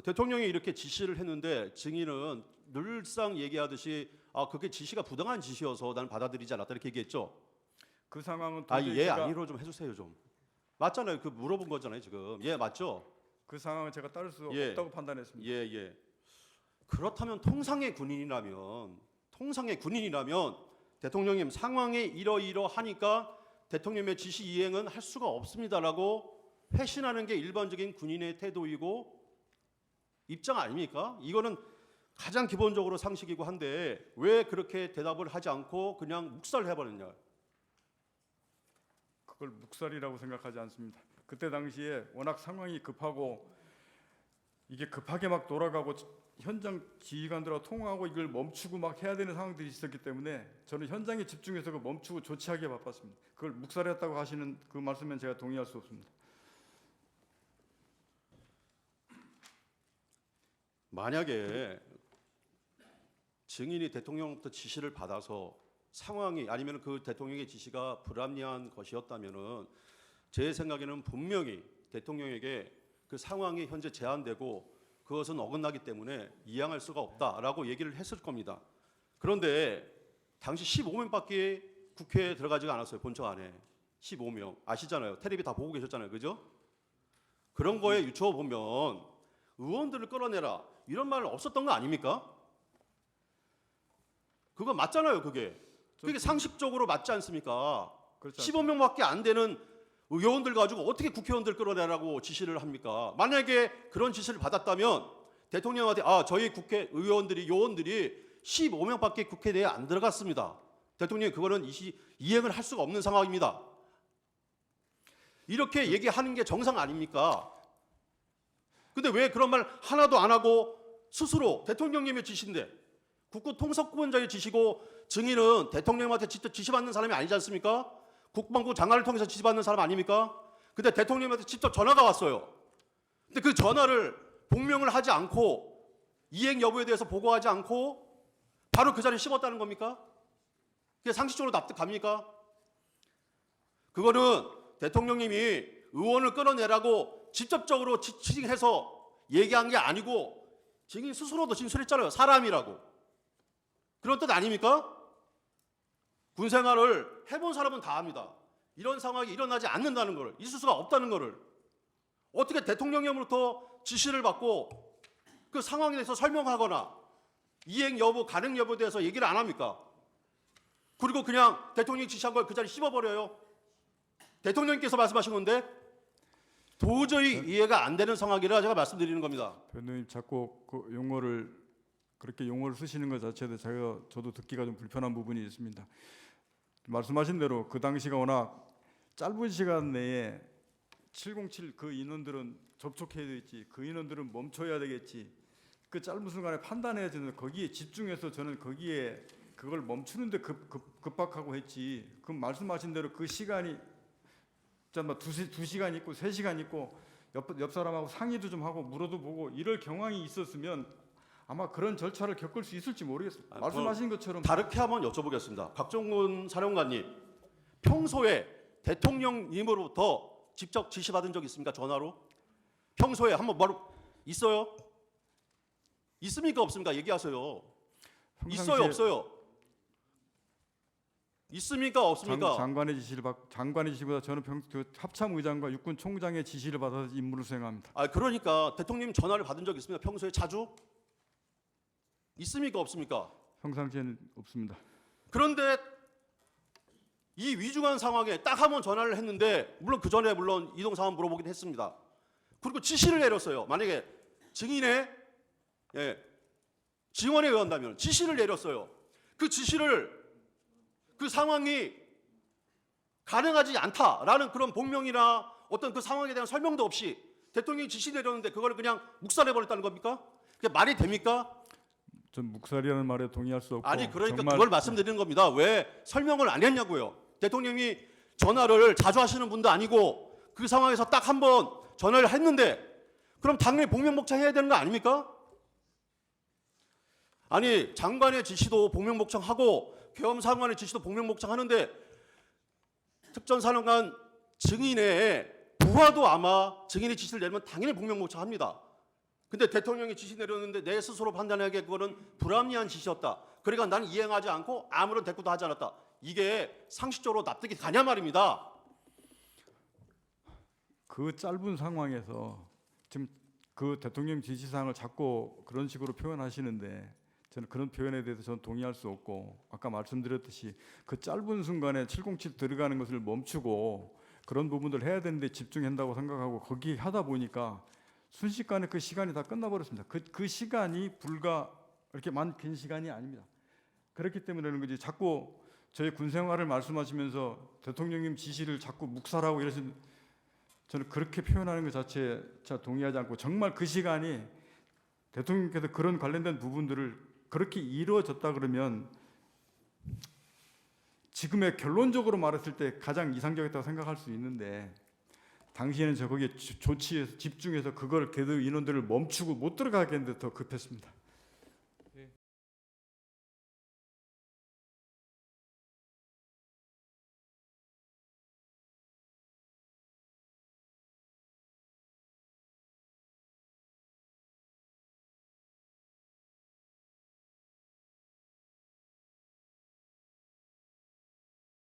대통령이 이렇게 지시를 했는데 증인은 늘상 얘기하듯이 그게 지시가 부당한 지시여서 나는 받아들이지 않았다 이렇게 얘기했죠. 그 상황은 도저히 예 제가 아니로 좀 해주세요 좀. 맞잖아요. 그 물어본 거잖아요 지금. 예 맞죠. 그 상황은 제가 따를 수 예. 없다고 판단했습니다. 예. 그렇다면 통상의 군인이라면 대통령님 상황이 이러이러하니까 대통령의 지시 이행은 할 수가 없습니다라고 회신하는 게 일반적인 군인의 태도이고 입장 아닙니까? 이거는 가장 기본적으로 상식이고 한데 왜 그렇게 대답을 하지 않고 그냥 묵살해버렸냐? 그걸 묵살이라고 생각하지 않습니다. 그때 당시에 워낙 상황이 급하고 이게 급하게 막 돌아가고 현장 지휘관들하고 통화하고 이걸 멈추고 막 해야 되는 상황들이 있었기 때문에 저는 현장에 집중해서 그 멈추고 조치하기에 바빴습니다. 그걸 묵살했다고 하시는 그 말씀엔 제가 동의할 수 없습니다. 만약에 증인이 대통령부터 지시를 받아서 상황이 아니면 그 대통령의 지시가 불합리한 것이었다면은 제 생각에는 분명히 대통령에게 그 상황이 현재 제한되고 그것은 어긋나기 때문에 이행할 수가 없다라고 얘기를 했을 겁니다. 그런데 당시 15명밖에 국회에 들어가지가 않았어요. 본청 안에 15명 아시잖아요. 텔레비 다 보고 계셨잖아요. 그죠? 그런 거에 유추어 보면 의원들을 끌어내라 이런 말 없었던 거 아닙니까? 그거 맞잖아요. 그게 상식적으로 맞지 않습니까? 그렇죠. 15명밖에 안 되는 의원들 가지고 어떻게 국회의원들 끌어내라고 지시를 합니까? 만약에 그런 지시를 받았다면 대통령한테 저희 국회의원들이 요원들이 15명밖에 국회 내에 안 들어갔습니다. 대통령이 그거는 이행을 할 수가 없는 상황입니다. 이렇게 얘기하는 게 정상 아닙니까? 근데 왜 그런 말 하나도 안 하고 스스로 대통령님의 지시인데 국가통상권자의 지시고 증인은 대통령한테 직접 지시받는 사람이 아니지 않습니까? 국방부 장관을 통해서 지시받는 사람 아닙니까? 근데 대통령한테 직접 전화가 왔어요. 근데 그 전화를 복명을 하지 않고 이행 여부에 대해서 보고하지 않고 바로 그 자리에 씹었다는 겁니까? 그게 상식적으로 납득갑니까? 그거는 대통령님이 의원을 끌어내라고 직접적으로 지시해서 얘기한 게 아니고 증인 스스로도 진술했잖아요. 사람이라고. 그런 뜻 아닙니까? 군 생활을 해본 사람은 다 압니다. 이런 상황이 일어나지 않는다는 것을, 있을 수가 없다는 것을 어떻게 대통령님으로부터 지시를 받고 그 상황에 대해서 설명하거나 이행 여부, 가능 여부에 대해서 얘기를 안 합니까? 그리고 그냥 대통령이 지시한 걸 그 자리에 씹어버려요. 대통령님께서 말씀하신 건데 도저히 이해가 안 되는 상황이라 제가 말씀드리는 겁니다. 변호님 자꾸 그 그렇게 용어를 쓰시는 것 자체도 저도 듣기가 좀 불편한 부분이 있습니다. 말씀하신 대로 그 당시가 워낙 짧은 시간 내에 707 그 인원들은 접촉해야 되겠지, 그 인원들은 멈춰야 되겠지, 그 짧은 순간에 판단해야 되는 거기에 집중해서 저는 거기에 그걸 멈추는데 급박하고 했지. 그 말씀하신 대로 그 시간이 두 시간 있고 3시간 있고 옆 사람하고 상의도 좀 하고 물어도 보고 이럴 경황이 있었으면 아마 그런 절차를 겪을 수 있을지 모르겠습니다. 말씀하신 것처럼 다르게 한번 여쭤보겠습니다. 박종훈 사령관님, 평소에 대통령님으로부터 직접 지시받은 적 있습니까? 전화로? 평소에 한번 바로 있어요? 있습니까? 없습니까? 얘기하세요. 있어요? 없어요? 있습니까? 없습니까? 장관의 지시보다 저는 합참의장과 육군총장의 지시를 받아서 임무를 수행합니다. 그러니까 대통령 전화를 받은 적 있습니까? 평소에 자주? 있습니까? 없습니까? 평상시에는 없습니다. 그런데 이 위중한 상황에 딱 한 번 전화를 했는데 물론 그 전에 이동 상황 물어보긴 했습니다. 그리고 지시를 내렸어요. 만약에 증인의 증언에 의한다면 지시를 내렸어요. 그 지시를 그 상황이 가능하지 않다라는 그런 복명이나 어떤 그 상황에 대한 설명도 없이 대통령이 지시 내렸는데 그걸 그냥 묵살해버렸다는 겁니까? 그게 말이 됩니까? 전 묵살이라는 말에 동의할 수 없고 그러니까 그걸 말씀드리는 겁니다. 왜 설명을 안 했냐고요. 대통령이 전화를 자주 하시는 분도 아니고 그 상황에서 딱 한 번 전화를 했는데 그럼 당연히 복명복창해야 되는 거 아닙니까? 아니 장관의 지시도 복명복창하고 계엄사령관의 지시도 복명복창하는데 특전사령관 증인의 부하도 아마 증인의 지시를 내리면 당연히 복명복창합니다. 근데 대통령이 지시 내렸는데 내 스스로 판단하기에 그거는 불합리한 지시였다. 그러니까 나는 이행하지 않고 아무런 대꾸도 하지 않았다. 이게 상식적으로 납득이 가냐 말입니다. 그 짧은 상황에서 지금 그 대통령 지시사항을 자꾸 그런 식으로 표현하시는데 저는 그런 표현에 대해서 저는 동의할 수 없고, 아까 말씀드렸듯이 그 짧은 순간에 707 들어가는 것을 멈추고 그런 부분들 해야 되는데 집중한다고 생각하고 거기 하다 보니까 순식간에 그 시간이 다 끝나버렸습니다. 그 시간이 불과 이렇게 긴 시간이 아닙니다. 그렇기 때문에 그런 거지. 자꾸 저희 군 생활을 말씀하시면서 대통령님 지시를 자꾸 묵살하고 이러신, 저는 그렇게 표현하는 것 자체에 제가 동의하지 않고, 정말 그 시간이 대통령께서 그런 관련된 부분들을 그렇게 이루어졌다 그러면 지금의 결론적으로 말했을 때 가장 이상적이었다고 생각할 수 있는데, 당시에는 저 거기에 조치해서 집중해서 그걸 걔들 인원들을 멈추고 못 들어가게 했는데 더 급했습니다.